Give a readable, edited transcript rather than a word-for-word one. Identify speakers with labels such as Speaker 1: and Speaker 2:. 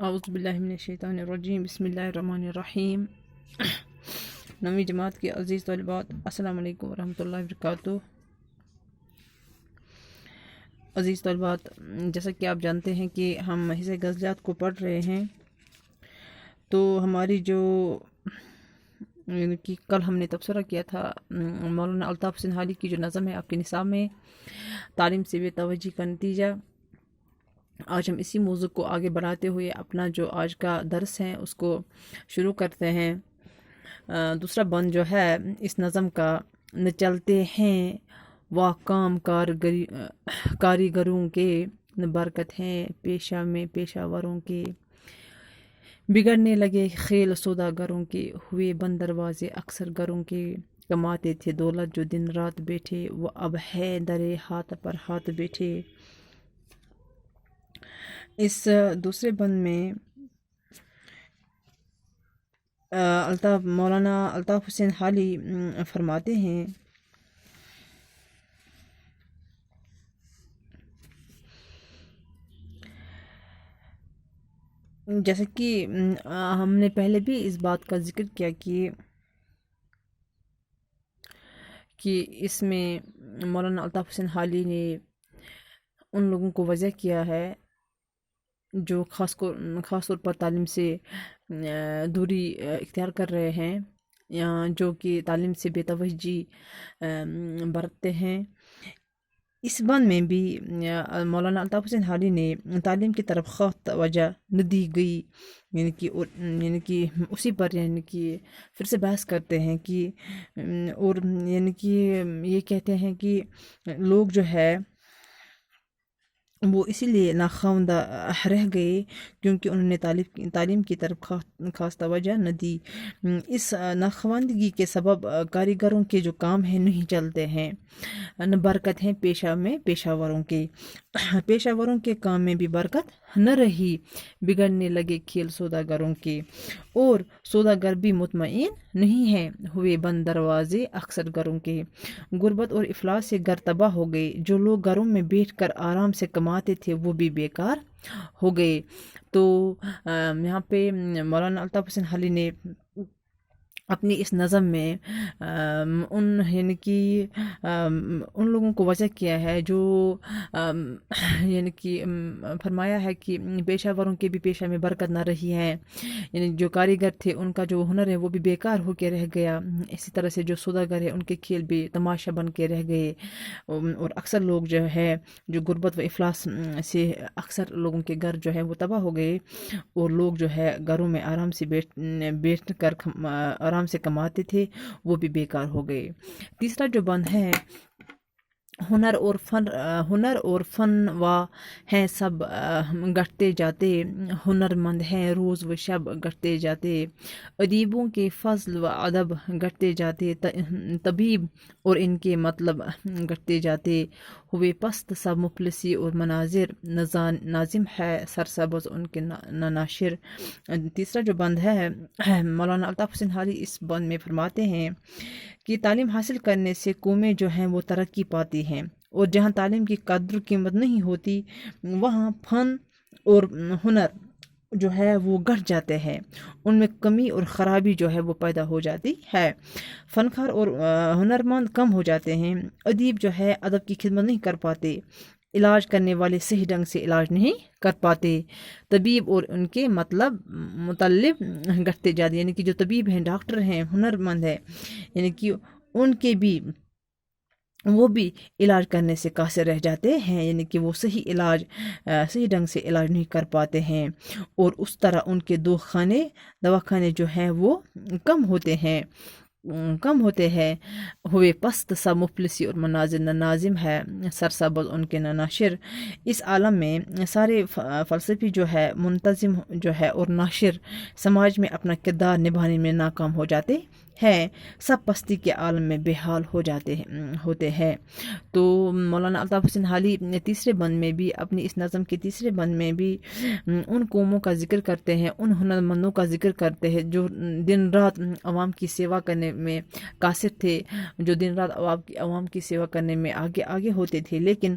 Speaker 1: اعوذ باللہ من الشیطان الرجیم، بسم اللہ الرحمن الرحیم۔ نویں جماعت کے عزیز طالبات، السلام علیکم ورحمۃ اللہ وبرکاتہ۔ عزیز طالبات، جیسا کہ آپ جانتے ہیں کہ ہم حصہ غزلیات کو پڑھ رہے ہیں، تو ہماری جو یعنی کہ کل ہم نے تبصرہ کیا تھا مولانا الطاف حسین حالی کی جو نظم ہے آپ کے نصاب میں، تعلیم سے بے توجہی کا نتیجہ۔ آج ہم اسی موضوع کو آگے بڑھاتے ہوئے اپنا جو آج کا درس ہے اس کو شروع کرتے ہیں۔ دوسرا بند جو ہے اس نظم کا، نہ چلتے ہیں واہ کام کاریگروں کے، نہ برکت ہیں پیشہ میں پیشہ وروں کے، بگڑنے لگے خیل سوداگروں کے، ہوئے بند دروازے اکثر گھروں کے، کماتے تھے دولت جو دن رات بیٹھے، وہ اب ہے درے ہاتھ پر ہاتھ بیٹھے۔ اس دوسرے بند میں مولانا الطاف حسین حالی فرماتے ہیں، جیسے کہ ہم نے پہلے بھی اس بات کا ذکر کیا کہ اس میں مولانا الطاف حسین حالی نے ان لوگوں کو وضع کیا ہے جو خاص طور پر تعلیم سے دوری اختیار کر رہے ہیں، یا جو کہ تعلیم سے بے توجہی برتتے ہیں۔ اس بند میں بھی مولانا الطاف حسین حالی نے تعلیم کی طرف خاص توجہ نہ دی گئی، یعنی کہ اسی پر پھر سے بحث کرتے ہیں کہ اور یہ کہتے ہیں کہ لوگ جو ہے وہ اسی لیے ناخواندہ رہ گئے کیونکہ انہوں نے تعلیم کی طرف خاص توجہ نہ دی۔ اس ناخواندگی کے سبب کاریگروں کے جو کام ہیں نہیں چلتے ہیں، نہ برکت ہیں پیشہ میں پیشہ وروں کے، پیشہ وروں کے کام میں بھی برکت نہ رہی، بگڑنے لگے کھیل سوداگروں کے، اور سوداگر بھی مطمئن نہیں ہیں، ہوئے بند دروازے اکثر گھروں کے، غربت اور افلاس سے گھر تباہ ہو گئے، جو لوگ گھروں میں بیٹھ کر آرام سے کماتے تھے وہ بھی بیکار ہو گئے۔ تو یہاں پہ مولانا الطاف حسین حالی نے اپنی اس نظم میں ان لوگوں کو وضع کیا ہے جو فرمایا ہے کہ پیشہ وروں کے بھی پیشہ میں برکت نہ رہی ہے، یعنی جو کاریگر تھے ان کا جو ہنر ہے وہ بھی بیکار ہو کے رہ گیا، اسی طرح سے جو سوداگر ہے ان کے کھیل بھی تماشا بن کے رہ گئے، اور اکثر لوگ جو ہے جو غربت و افلاس سے اکثر لوگوں کے گھر جو ہے وہ تباہ ہو گئے، اور لوگ جو ہے گھروں میں آرام سے بیٹھ کر آرام سے کماتے تھے وہ بھی بیکار ہو گئے۔ تیسرا جو بند ہے، ہنر اور فن ہیں سب گھٹتے جاتے، ہنر مند ہیں روز و شب گھٹتے جاتے، ادیبوں کے فضل و ادب گھٹتے جاتے، طبیب اور ان کے مطلب گھٹتے جاتے، ہوئے پست سب مفلسی اور مناظر، ناظم ہے سرسبز ان کے نہ ناشر۔ تیسرا جو بند ہے مولانا الطاف حسین حالی اس بند میں فرماتے ہیں کہ تعلیم حاصل کرنے سے قومیں جو ہیں وہ ترقی پاتی ہیں، اور جہاں تعلیم کی قدر و قیمت نہیں ہوتی وہاں فن اور ہنر جو ہے وہ گھٹ جاتے ہیں، ان میں کمی اور خرابی جو ہے وہ پیدا ہو جاتی ہے، فنکار اور ہنرمند کم ہو جاتے ہیں، ادیب جو ہے ادب کی خدمت نہیں کر پاتے، علاج کرنے والے صحیح ڈھنگ سے علاج نہیں کر پاتے، طبیب اور ان کے مطلب گھٹتے جاتے، یعنی کہ جو طبیب ہیں ڈاکٹر ہیں ہنرمند ہیں، یعنی کہ ان کے بھی وہ بھی علاج کرنے سے قاصر رہ جاتے ہیں، یعنی کہ وہ صحیح ڈھنگ سے علاج نہیں کر پاتے ہیں، اور اس طرح ان کے دواخانے جو ہیں وہ کم ہوتے ہیں، ہوئے پست سب مفلسی اور مناظر، نہ ناظم ہے سرسبز ان کے نہ ناشر۔ اس عالم میں سارے فلسفی جو ہے منتظم جو ہے اور ناشر سماج میں اپنا کردار نبھانے میں ناکام ہو جاتے ہیں، سب پستی کے عالم میں بے حال ہوتے ہیں۔ تو مولانا الطاف حسین حالی تیسرے بند میں بھی اپنی اس نظم کے تیسرے بند میں بھی ان قوموں کا ذکر کرتے ہیں، ان ہنرمندوں کا ذکر کرتے ہیں جو دن رات عوام کی سیوا کرنے میں قاصر تھے، جو دن رات عوام کی سیوا کرنے میں آگے ہوتے تھے، لیکن